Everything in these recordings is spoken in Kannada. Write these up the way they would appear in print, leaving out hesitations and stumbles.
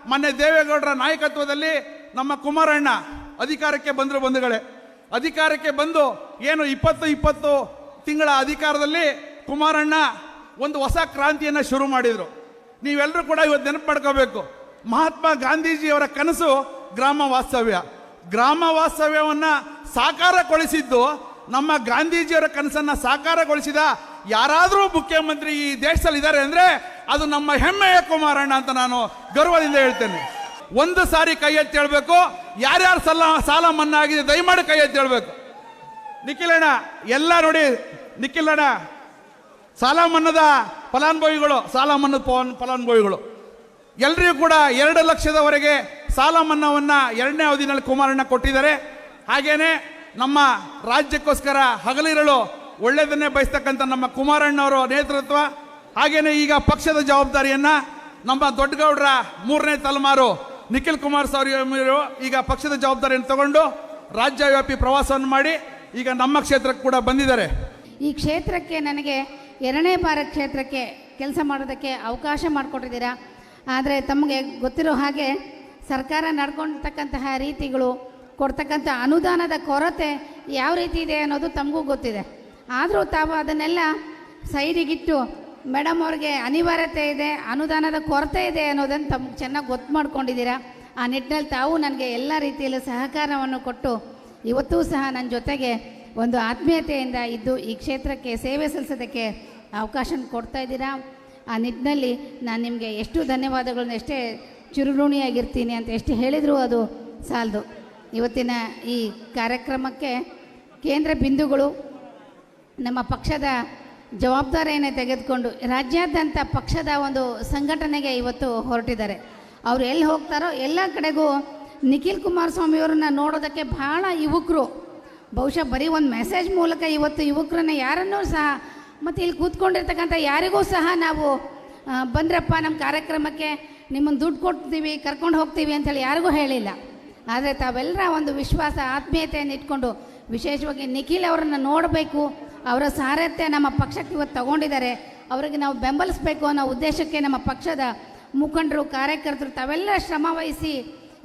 ಮೊನ್ನೆ ದೇವೇಗೌಡರ ನಾಯಕತ್ವದಲ್ಲಿ ನಮ್ಮ ಕುಮಾರಣ್ಣ ಅಧಿಕಾರಕ್ಕೆ ಬಂದರು. ಬಂಧುಗಳೇ, ಅಧಿಕಾರಕ್ಕೆ ಬಂದು ಏನು 20 ತಿಂಗಳ ಅಧಿಕಾರದಲ್ಲಿ ಕುಮಾರಣ್ಣ ಒಂದು ಹೊಸ ಕ್ರಾಂತಿಯನ್ನು ಶುರು ಮಾಡಿದರು. ನೀವೆಲ್ಲರೂ ಕೂಡ ಇವತ್ತು ನೆನಪು ಮಾಡ್ಕೋಬೇಕು, ಮಹಾತ್ಮ ಗಾಂಧೀಜಿಯವರ ಕನಸು ಗ್ರಾಮ ವಾಸ್ತವ್ಯ. ಗ್ರಾಮ ವಾಸ್ತವ್ಯವನ್ನು ಸಾಕಾರಗೊಳಿಸಿದ್ದು ನಮ್ಮ ಗಾಂಧೀಜಿಯವರ ಕನಸನ್ನು ಸಾಕಾರಗೊಳಿಸಿದ ಯಾರಾದರೂ ಮುಖ್ಯಮಂತ್ರಿ ಈ ದೇಶದಲ್ಲಿ ಇದ್ದಾರೆ ಅಂದರೆ ಅದು ನಮ್ಮ ಹೆಮ್ಮೆಯ ಕುಮಾರಣ್ಣ ಅಂತ ನಾನು ಗರ್ವದಿಂದ ಹೇಳ್ತೇನೆ. ಒಂದು ಸಾರಿ ಕೈ ಎತ್ತಿ ಹೇಳ್ಬೇಕು, ಯಾರ್ಯಾರು ಸಾಲ ಮನ್ನಾ ಆಗಿದೆ ದಯಮಾಡಿ ಕೈ ಎತ್ತಿ ಹೇಳ್ಬೇಕು. ನಿಖಿಲಣ್ಣ ಎಲ್ಲ ನೋಡಿ, ನಿಖಿಲಣ್ಣ ಸಾಲ ಮನ್ನಾದ ಫಲಾನುಭವಿಗಳು, ಸಾಲ ಮನ್ನದ ಫಲಾನುಭವಿಗಳು ಎಲ್ರಿಗೂ ಕೂಡ 2 ಲಕ್ಷದವರೆಗೆ ಸಾಲ ಮನ್ನಾವನ್ನು 2ನೇ ಅವಧಿನಲ್ಲಿ ಕುಮಾರಣ್ಣ ಕೊಟ್ಟಿದ್ದಾರೆ. ಹಾಗೇನೆ ನಮ್ಮ ರಾಜ್ಯಕ್ಕೋಸ್ಕರ ಹಗಲಿರಲು ಒಳ್ಳೆಯದನ್ನೇ ಬಯಸ್ತಕ್ಕಂಥ ನಮ್ಮ ಕುಮಾರಣ್ಣವರ ನೇತೃತ್ವ, ಹಾಗೇನೆ ಈಗ ಪಕ್ಷದ ಜವಾಬ್ದಾರಿಯನ್ನು ನಮ್ಮ ದೊಡ್ಡಗೌಡರ 3ನೇ ತಲೆಮಾರು ನಿಖಿಲ್ ಕುಮಾರಸ್ವಾಮಿ ಅವರು ಈಗ ಪಕ್ಷದ ಜವಾಬ್ದಾರಿಯನ್ನು ತಗೊಂಡು ರಾಜ್ಯವ್ಯಾಪಿ ಪ್ರವಾಸವನ್ನು ಮಾಡಿ ಈಗ ನಮ್ಮ ಕ್ಷೇತ್ರಕ್ಕೆ ಕೂಡ ಬಂದಿದ್ದಾರೆ. ಈ ಕ್ಷೇತ್ರಕ್ಕೆ ನನಗೆ 2ನೇ ಬಾರಿ ಕ್ಷೇತ್ರಕ್ಕೆ ಕೆಲಸ ಮಾಡೋದಕ್ಕೆ ಅವಕಾಶ ಮಾಡಿಕೊಟ್ಟಿದ್ದೀರಾ. ಆದರೆ ತಮಗೆ ಗೊತ್ತಿರೋ ಹಾಗೆ ಸರ್ಕಾರ ನಡ್ಕೊಳ್ತಕ್ಕಂತಹ ರೀತಿಗಳು, ಕೊಡ್ತಕ್ಕಂಥ ಅನುದಾನದ ಕೊರತೆ ಯಾವ ರೀತಿ ಇದೆ ಅನ್ನೋದು ತಮಗೂ ಗೊತ್ತಿದೆ. ಆದರೂ ತಾವು ಅದನ್ನೆಲ್ಲ ಸೈಡಿಗಿಟ್ಟು ಮೇಡಮ್ ಅವ್ರಿಗೆ ಅನಿವಾರ್ಯತೆ ಇದೆ, ಅನುದಾನದ ಕೊರತೆ ಇದೆ ಅನ್ನೋದನ್ನು ತಮ್ಗೆ ಚೆನ್ನಾಗಿ ಗೊತ್ತು ಮಾಡ್ಕೊಂಡಿದ್ದೀರಾ. ಆ ನಿಟ್ಟಿನಲ್ಲಿ ತಾವು ನನಗೆ ಎಲ್ಲ ರೀತಿಯಲ್ಲೂ ಸಹಕಾರವನ್ನು ಕೊಟ್ಟು ಇವತ್ತೂ ಸಹ ನನ್ನ ಜೊತೆಗೆ ಒಂದು ಆತ್ಮೀಯತೆಯಿಂದ ಇದ್ದು ಈ ಕ್ಷೇತ್ರಕ್ಕೆ ಸೇವೆ ಸಲ್ಲಿಸೋದಕ್ಕೆ ಅವಕಾಶ ಕೊಡ್ತಾ ಇದ್ದೀರಾ. ಆ ನಿಟ್ಟಿನಲ್ಲಿ ನಾನು ನಿಮಗೆ ಎಷ್ಟು ಧನ್ಯವಾದಗಳನ್ನ, ಎಷ್ಟೇ ಚಿರಋಣಿಯಾಗಿರ್ತೀನಿ ಅಂತ ಎಷ್ಟು ಹೇಳಿದರೂ ಅದು ಸಾಲದು. ಇವತ್ತಿನ ಈ ಕಾರ್ಯಕ್ರಮಕ್ಕೆ ಕೇಂದ್ರ ಬಿಂದುಗಳು ನಮ್ಮ ಪಕ್ಷದ ಜವಾಬ್ದಾರಿಯನ್ನೇ ತೆಗೆದುಕೊಂಡು ರಾಜ್ಯಾದ್ಯಂತ ಪಕ್ಷದ ಒಂದು ಸಂಘಟನೆಗೆ ಇವತ್ತು ಹೊರಟಿದ್ದಾರೆ. ಅವರು ಎಲ್ಲಿ ಹೋಗ್ತಾರೋ ಎಲ್ಲ ಕಡೆಗೂ ನಿಖಿಲ್ ಕುಮಾರಸ್ವಾಮಿಯವ್ರನ್ನ ನೋಡೋದಕ್ಕೆ ಬಹಳ ಯುವಕರು, ಬಹುಶಃ ಬರೀ ಒಂದು ಮೆಸೇಜ್ ಮೂಲಕ ಇವತ್ತು ಯುವಕರನ್ನ ಯಾರನ್ನೂ ಸಹ, ಮತ್ತು ಇಲ್ಲಿ ಕೂತ್ಕೊಂಡಿರ್ತಕ್ಕಂಥ ಯಾರಿಗೂ ಸಹ ನಾವು ಬಂದ್ರಪ್ಪ ನಮ್ಮ ಕಾರ್ಯಕ್ರಮಕ್ಕೆ ನಿಮ್ಮನ್ನು ದುಡ್ಡು ಕೊಡ್ತೀವಿ, ಕರ್ಕೊಂಡು ಹೋಗ್ತೀವಿ ಅಂಥೇಳಿ ಯಾರಿಗೂ ಹೇಳಿಲ್ಲ. ಆದರೆ ತಾವೆಲ್ಲರ ಒಂದು ವಿಶ್ವಾಸ, ಆತ್ಮೀಯತೆಯನ್ನು ಇಟ್ಕೊಂಡು ವಿಶೇಷವಾಗಿ ನಿಖಿಲ್ ಅವರನ್ನು ನೋಡಬೇಕು, ಅವರ ಸಾರಥ್ಯ ನಮ್ಮ ಪಕ್ಷಕ್ಕೆ ಇವತ್ತು ತಗೊಂಡಿದ್ದಾರೆ, ಅವರಿಗೆ ನಾವು ಬೆಂಬಲಿಸಬೇಕು ಅನ್ನೋ ಉದ್ದೇಶಕ್ಕೆ ನಮ್ಮ ಪಕ್ಷದ ಮುಖಂಡರು, ಕಾರ್ಯಕರ್ತರು ತಾವೆಲ್ಲ ಶ್ರಮ ವಹಿಸಿ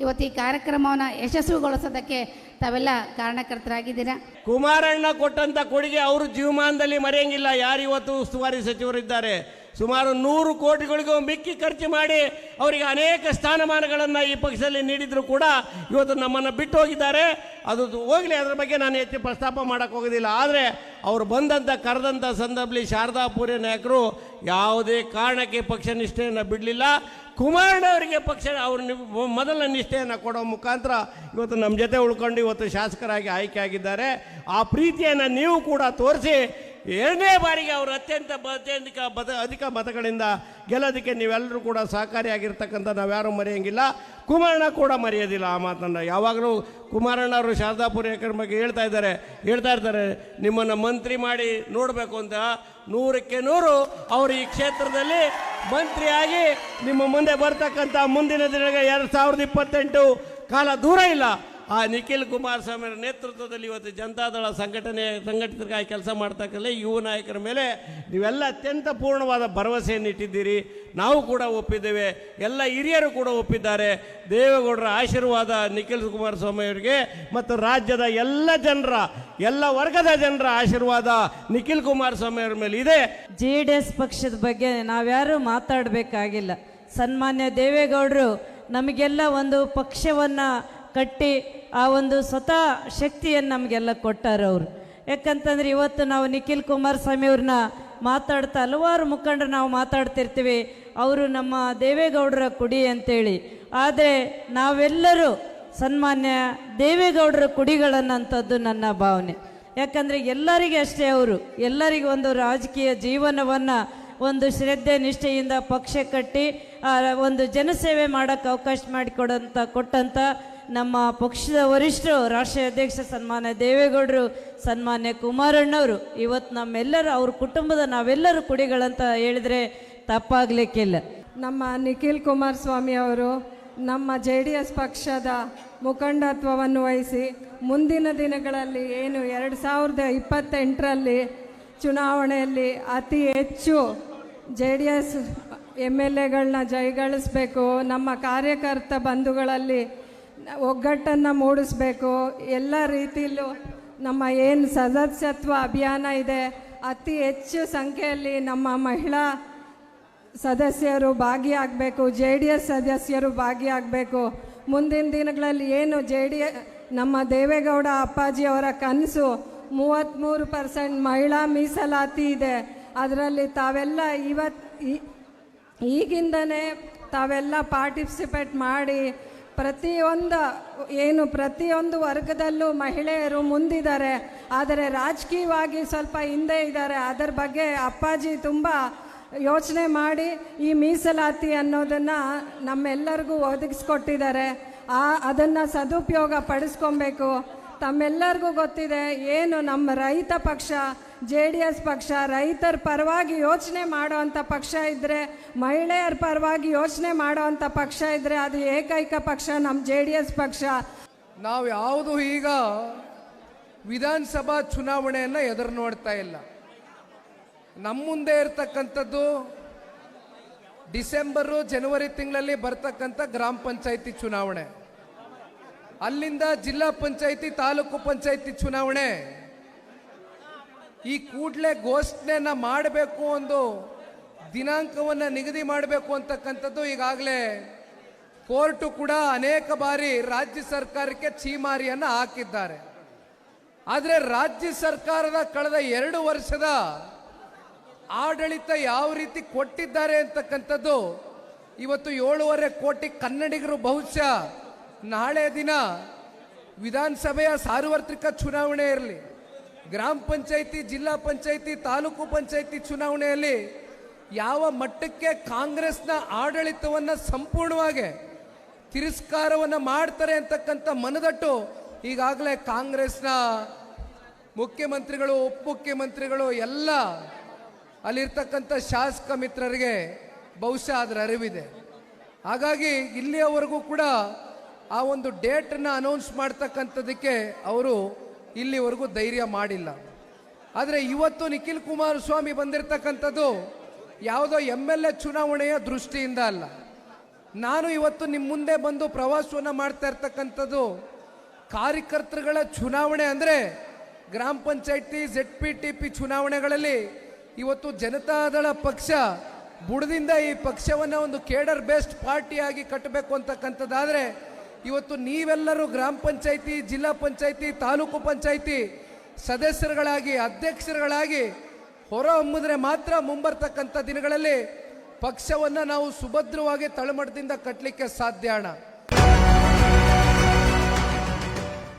ಇವತ್ತು ಈ ಕಾರ್ಯಕ್ರಮವನ್ನು ಯಶಸ್ವಿಗೊಳಿಸೋದಕ್ಕೆ ತಾವೆಲ್ಲ ಕಾರಣಕರ್ತರಾಗಿದ್ದೀರಾ. ಕುಮಾರಣ್ಣ ಕೊಟ್ಟಂಥ ಕೊಡುಗೆ ಅವರು ಜೀವಮಾನದಲ್ಲಿ ಮರೆಯಂಗಿಲ್ಲ. ಯಾರು ಇವತ್ತು ಉಸ್ತುವಾರಿ ಸಚಿವರಿದ್ದಾರೆ, ಸುಮಾರು 100 ಕೋಟಿಗಳಿಗೂ ಮಿಕ್ಕಿ ಖರ್ಚು ಮಾಡಿ ಅವರಿಗೆ ಅನೇಕ ಸ್ಥಾನಮಾನಗಳನ್ನು ಈ ಪಕ್ಷದಲ್ಲಿ ನೀಡಿದ್ರು ಕೂಡ ಇವತ್ತು ನಮ್ಮನ್ನು ಬಿಟ್ಟು ಹೋಗಿದ್ದಾರೆ. ಅದು ಹೋಗಲಿ, ಅದರ ಬಗ್ಗೆ ನಾನು ಹೆಚ್ಚು ಪ್ರಸ್ತಾಪ ಮಾಡೋಕ್ಕೆ ಹೋಗೋದಿಲ್ಲ. ಆದರೆ ಅವರು ಕರೆದಂಥ ಸಂದರ್ಭದಲ್ಲಿ ಶಾರದಾ ಪೂರ್ಯ ನಾಯಕರು ಯಾವುದೇ ಕಾರಣಕ್ಕೆ ಪಕ್ಷ ನಿಷ್ಠೆಯನ್ನು ಬಿಡಲಿಲ್ಲ. ಕುಮಾರಣ್ಣ ಅವರಿಗೆ ಪಕ್ಷ ಅವರು ಮೊದಲ ನಿಷ್ಠೆಯನ್ನು ಕೊಡೋ ಮುಖಾಂತರ ಇವತ್ತು ನಮ್ಮ ಜೊತೆ ಉಳ್ಕೊಂಡು ಇವತ್ತು ಶಾಸಕರಾಗಿ ಆಯ್ಕೆ ಆಗಿದ್ದಾರೆ. ಆ ಪ್ರೀತಿಯನ್ನು ನೀವು ಕೂಡ ತೋರಿಸಿ 2ನೇ ಬಾರಿಗೆ ಅವರು ಅಧಿಕ ಮತಗಳಿಂದ ಗೆಲ್ಲೋದಕ್ಕೆ ನೀವೆಲ್ಲರೂ ಕೂಡ ಸಹಕಾರಿಯಾಗಿರ್ತಕ್ಕಂಥ ನಾವ್ಯಾರೂ ಮರೆಯೋಂಗಿಲ್ಲ. ಕುಮಾರಣ್ಣ ಕೂಡ ಮರೆಯೋದಿಲ್ಲ ಆ ಮಾತನ್ನು. ಯಾವಾಗಲೂ ಕುಮಾರಣ್ಣ ಅವರು ಶಾರದಾಪುರ ಏಕರ ಬಗ್ಗೆ ಹೇಳ್ತಾ ಇರ್ತಾರೆ, ನಿಮ್ಮನ್ನು ಮಂತ್ರಿ ಮಾಡಿ ನೋಡಬೇಕು ಅಂತ. 100ಕ್ಕೆ 100 ಅವರು ಈ ಕ್ಷೇತ್ರದಲ್ಲಿ ಮಂತ್ರಿಯಾಗಿ ನಿಮ್ಮ ಮುಂದೆ ಬರ್ತಕ್ಕಂಥ ಮುಂದಿನ ದಿನಗಳ 2028 ಕಾಲ ದೂರ ಇಲ್ಲ. ಆ ನಿಖಿಲ್ ಕುಮಾರಸ್ವಾಮಿ ಅವರ ನೇತೃತ್ವದಲ್ಲಿ ಇವತ್ತು ಜನತಾದಳ ಸಂಘಟಿತರಾಗಿ ಕೆಲಸ ಮಾಡ್ತಕ್ಕಲ್ಲ ಯುವ ನಾಯಕರ ಮೇಲೆ ನೀವೆಲ್ಲ ಅತ್ಯಂತ ಪೂರ್ಣವಾದ ಭರವಸೆಯನ್ನು ಇಟ್ಟಿದ್ದೀರಿ. ನಾವು ಕೂಡ ಒಪ್ಪಿದ್ದೇವೆ, ಎಲ್ಲ ಹಿರಿಯರು ಕೂಡ ಒಪ್ಪಿದ್ದಾರೆ. ದೇವೇಗೌಡರ ಆಶೀರ್ವಾದ ನಿಖಿಲ್ ಕುಮಾರಸ್ವಾಮಿ ಅವರಿಗೆ ಮತ್ತು ರಾಜ್ಯದ ಎಲ್ಲ ವರ್ಗದ ಜನರ ಆಶೀರ್ವಾದ ನಿಖಿಲ್ ಕುಮಾರಸ್ವಾಮಿ ಅವರ ಮೇಲೆ ಇದೆ. JDS ಪಕ್ಷದ ಬಗ್ಗೆ ನಾವ್ಯಾರೂ ಮಾತಾಡಬೇಕಾಗಿಲ್ಲ. ಸನ್ಮಾನ್ಯ ದೇವೇಗೌಡರು ನಮಗೆಲ್ಲ ಒಂದು ಪಕ್ಷವನ್ನು ಕಟ್ಟಿ ಆ ಒಂದು ಸ್ವತಃ ಶಕ್ತಿಯನ್ನು ನಮಗೆಲ್ಲ ಕೊಟ್ಟಾರ ಅವರು. ಯಾಕಂತಂದ್ರೆ ಇವತ್ತು ನಾವು ನಿಖಿಲ್ ಕುಮಾರಸ್ವಾಮಿ ಅವ್ರನ್ನ ಮಾತಾಡ್ತಾ ಹಲವಾರು ಮುಖಂಡರು ನಾವು ಮಾತಾಡ್ತಿರ್ತೀವಿ, ಅವರು ನಮ್ಮ ದೇವೇಗೌಡರ ಕುಡಿ ಅಂತೇಳಿ. ಆದರೆ ನಾವೆಲ್ಲರೂ ಸನ್ಮಾನ್ಯ ದೇವೇಗೌಡರ ಕುಡಿಗಳನ್ನಂಥದ್ದು ನನ್ನ ಭಾವನೆ. ಯಾಕಂದರೆ ಎಲ್ಲರಿಗೆ ಅಷ್ಟೇ, ಅವರು ಎಲ್ಲರಿಗೂ ಒಂದು ರಾಜಕೀಯ ಜೀವನವನ್ನು ಒಂದು ಶ್ರದ್ಧೆ ನಿಷ್ಠೆಯಿಂದ ಪಕ್ಷ ಕಟ್ಟಿ ಒಂದು ಜನಸೇವೆ ಮಾಡೋಕ್ಕೆ ಅವಕಾಶ ಕೊಟ್ಟಂಥ ನಮ್ಮ ಪಕ್ಷದ ವರಿಷ್ಠರು, ರಾಷ್ಟ್ರೀಯ ಅಧ್ಯಕ್ಷ ಸನ್ಮಾನ್ಯ ದೇವೇಗೌಡರು, ಸನ್ಮಾನ್ಯ ಕುಮಾರಣ್ಣವರು ಇವತ್ತು ನಮ್ಮೆಲ್ಲರೂ ಅವ್ರ ಕುಟುಂಬದ ನಾವೆಲ್ಲರೂ ಕುಡಿಗಳಂತ ಹೇಳಿದರೆ ತಪ್ಪಾಗಲಿಕ್ಕಿಲ್ಲ. ನಮ್ಮ ನಿಖಿಲ್ ಕುಮಾರಸ್ವಾಮಿ ಅವರು ನಮ್ಮ JDS ಪಕ್ಷದ ಮುಖಂಡತ್ವವನ್ನು ವಹಿಸಿ ಮುಂದಿನ ದಿನಗಳಲ್ಲಿ ಏನು 2028ರಲ್ಲಿ ಚುನಾವಣೆಯಲ್ಲಿ ಅತಿ ಹೆಚ್ಚು JDS MLAಗಳನ್ನ ಜಯಗಳಿಸಬೇಕು, ನಮ್ಮ ಕಾರ್ಯಕರ್ತ ಬಂಧುಗಳಲ್ಲಿ ಒಗ್ಗಟ್ಟನ್ನು ಮೂಡಿಸ್ಬೇಕು. ಎಲ್ಲ ರೀತಿಯಲ್ಲೂ ನಮ್ಮ ಏನು ಸದಸ್ಯತ್ವ ಅಭಿಯಾನ ಇದೆ, ಅತಿ ಹೆಚ್ಚು ಸಂಖ್ಯೆಯಲ್ಲಿ ನಮ್ಮ ಮಹಿಳಾ ಸದಸ್ಯರು ಭಾಗಿಯಾಗಬೇಕು, JDS ಸದಸ್ಯರು ಭಾಗಿಯಾಗಬೇಕು. ಮುಂದಿನ ದಿನಗಳಲ್ಲಿ ಏನು ನಮ್ಮ ದೇವೇಗೌಡ ಅಪ್ಪಾಜಿಯವರ ಕನಸು 33% ಮಹಿಳಾ ಮೀಸಲಾತಿ ಇದೆ. ಅದರಲ್ಲಿ ತಾವೆಲ್ಲ ಈಗಿಂದನೇ ತಾವೆಲ್ಲ ಪಾರ್ಟಿಸಿಪೇಟ್ ಮಾಡಿ ಪ್ರತಿಯೊಂದು ವರ್ಗದಲ್ಲೂ ಮಹಿಳೆಯರು ಮುಂದಿದ್ದಾರೆ. ಆದರೆ ರಾಜಕೀಯವಾಗಿ ಸ್ವಲ್ಪ ಹಿಂದೆ ಇದ್ದಾರೆ. ಅದರ ಬಗ್ಗೆ ಅಪ್ಪಾಜಿ ತುಂಬ ಯೋಚನೆ ಮಾಡಿ ಈ ಮೀಸಲಾತಿ ಅನ್ನೋದನ್ನು ನಮ್ಮೆಲ್ಲರಿಗೂ ಒದಗಿಸ್ಕೊಟ್ಟಿದ್ದಾರೆ. ಅದನ್ನು ಸದುಪಯೋಗ ಪಡಿಸ್ಕೊಬೇಕು. ತಮ್ಮೆಲ್ಲರಿಗೂ ಗೊತ್ತಿದೆ, ಏನು ನಮ್ಮ ರೈತ ಪಕ್ಷ JDS ಪಕ್ಷ ರೈತರ ಪರವಾಗಿ ಯೋಚನೆ ಮಾಡೋವಂಥ ಪಕ್ಷ ಇದ್ದರೆ, ಮಹಿಳೆಯರ ಪರವಾಗಿ ಯೋಚನೆ ಮಾಡೋವಂಥ ಪಕ್ಷ ಇದ್ದರೆ ಅದು ಏಕೈಕ ಪಕ್ಷ ನಮ್ಮ JDS ಪಕ್ಷ. ನಾವು ಯಾವುದು ಈಗ ವಿಧಾನಸಭಾ ಚುನಾವಣೆಯನ್ನು ಎದುರು ನೋಡ್ತಾ ಇಲ್ಲ. ನಮ್ಮ ಮುಂದೆ ಇರ್ತಕ್ಕಂಥದ್ದು ಡಿಸೆಂಬರು ಜನವರಿ ತಿಂಗಳಲ್ಲಿ ಬರ್ತಕ್ಕಂಥ ಗ್ರಾಮ ಪಂಚಾಯಿತಿ ಚುನಾವಣೆ, ಅಲ್ಲಿಂದ ಜಿಲ್ಲಾ ಪಂಚಾಯಿತಿ ತಾಲೂಕು ಪಂಚಾಯಿತಿ ಚುನಾವಣೆ. ಈ ಕೂಡಲೇ ಘೋಷಣೆಯನ್ನು ಮಾಡಬೇಕು, ಒಂದು ದಿನಾಂಕವನ್ನು ನಿಗದಿ ಮಾಡಬೇಕು ಅಂತಕ್ಕಂಥದ್ದು ಈಗಾಗಲೇ ಕೋರ್ಟು ಕೂಡ ಅನೇಕ ಬಾರಿ ರಾಜ್ಯ ಸರ್ಕಾರಕ್ಕೆ ಛೀಮಾರಿಯನ್ನು ಹಾಕಿದ್ದಾರೆ. ಆದರೆ ರಾಜ್ಯ ಸರ್ಕಾರದ ಕಳೆದ 2 ವರ್ಷದ ಆಡಳಿತ ಯಾವ ರೀತಿ ಕೊಟ್ಟಿದ್ದಾರೆ ಅಂತಕ್ಕಂಥದ್ದು ಇವತ್ತು 7.5 ಕೋಟಿ ಕನ್ನಡಿಗರು ಬಹುಶಃ ನಾಳೆ ದಿನ ವಿಧಾನಸಭೆಯ ಸಾರ್ವತ್ರಿಕ ಚುನಾವಣೆ ಇರಲಿ, ಗ್ರಾಮ ಪಂಚಾಯಿತಿ ಜಿಲ್ಲಾ ಪಂಚಾಯಿತಿ ತಾಲೂಕು ಪಂಚಾಯಿತಿ ಚುನಾವಣೆಯಲ್ಲಿ ಯಾವ ಮಟ್ಟಕ್ಕೆ ಕಾಂಗ್ರೆಸ್ನ ಆಡಳಿತವನ್ನು ಸಂಪೂರ್ಣವಾಗಿ ತಿರಸ್ಕಾರವನ್ನು ಮಾಡ್ತಾರೆ ಅಂತಕ್ಕಂಥ ಮನದಟ್ಟು ಈಗಾಗಲೇ ಕಾಂಗ್ರೆಸ್ನ ಮುಖ್ಯಮಂತ್ರಿಗಳು ಉಪಮುಖ್ಯಮಂತ್ರಿಗಳು ಎಲ್ಲ ಅಲ್ಲಿರ್ತಕ್ಕಂಥ ಶಾಸಕ ಮಿತ್ರರಿಗೆ ಬಹುಶಃ ಅದರ ಅರಿವಿದೆ. ಹಾಗಾಗಿ ಇಲ್ಲಿಯವರೆಗೂ ಕೂಡ ಆ ಒಂದು ಡೇಟನ್ನು ಅನೌನ್ಸ್ ಮಾಡ್ತಕ್ಕಂಥದ್ದಕ್ಕೆ ಅವರು ಇಲ್ಲಿವರೆಗೂ ಧೈರ್ಯ ಮಾಡಿಲ್ಲ. ಆದರೆ ಇವತ್ತು ನಿಖಿಲ್ ಕುಮಾರಸ್ವಾಮಿ ಬಂದಿರತಕ್ಕಂಥದ್ದು ಯಾವುದೋ MLA ಚುನಾವಣೆಯ ದೃಷ್ಟಿಯಿಂದ ಅಲ್ಲ. ನಾನು ಇವತ್ತು ನಿಮ್ಮ ಮುಂದೆ ಬಂದು ಪ್ರವಾಸವನ್ನು ಮಾಡ್ತಾ ಇರ್ತಕ್ಕಂಥದ್ದು ಕಾರ್ಯಕರ್ತರುಗಳ ಚುನಾವಣೆ. ಅಂದರೆ ಗ್ರಾಮ ಪಂಚಾಯಿತಿ ZPTP ಚುನಾವಣೆಗಳಲ್ಲಿ ಇವತ್ತು ಜನತಾದಳ ಪಕ್ಷ ಬುಡದಿಂದ ಈ ಪಕ್ಷವನ್ನು ಒಂದು ಕೇಡರ್ ಬೇಸ್ಡ್ ಪಾರ್ಟಿಯಾಗಿ ಕಟ್ಟಬೇಕು ಅಂತಕ್ಕಂಥದ್ದಾದರೆ ಇವತ್ತು ನೀವೆಲ್ಲರೂ ಗ್ರಾಮ ಪಂಚಾಯಿತಿ ಜಿಲ್ಲಾ ಪಂಚಾಯಿತಿ ತಾಲೂಕು ಪಂಚಾಯಿತಿ ಸದಸ್ಯರುಗಳಾಗಿ ಅಧ್ಯಕ್ಷರುಗಳಾಗಿ ಹೊರಹೊಮ್ಮಿದ್ರೆ ಮಾತ್ರ ಮುಂಬರ್ತಕ್ಕಂಥ ದಿನಗಳಲ್ಲಿ ಪಕ್ಷವನ್ನು ನಾವು ಸುಭದ್ರವಾಗಿ ತಳಮಟ್ಟದಿಂದ ಕಟ್ಟಲಿಕ್ಕೆ ಸಾಧ್ಯ ಅಣ್ಣ.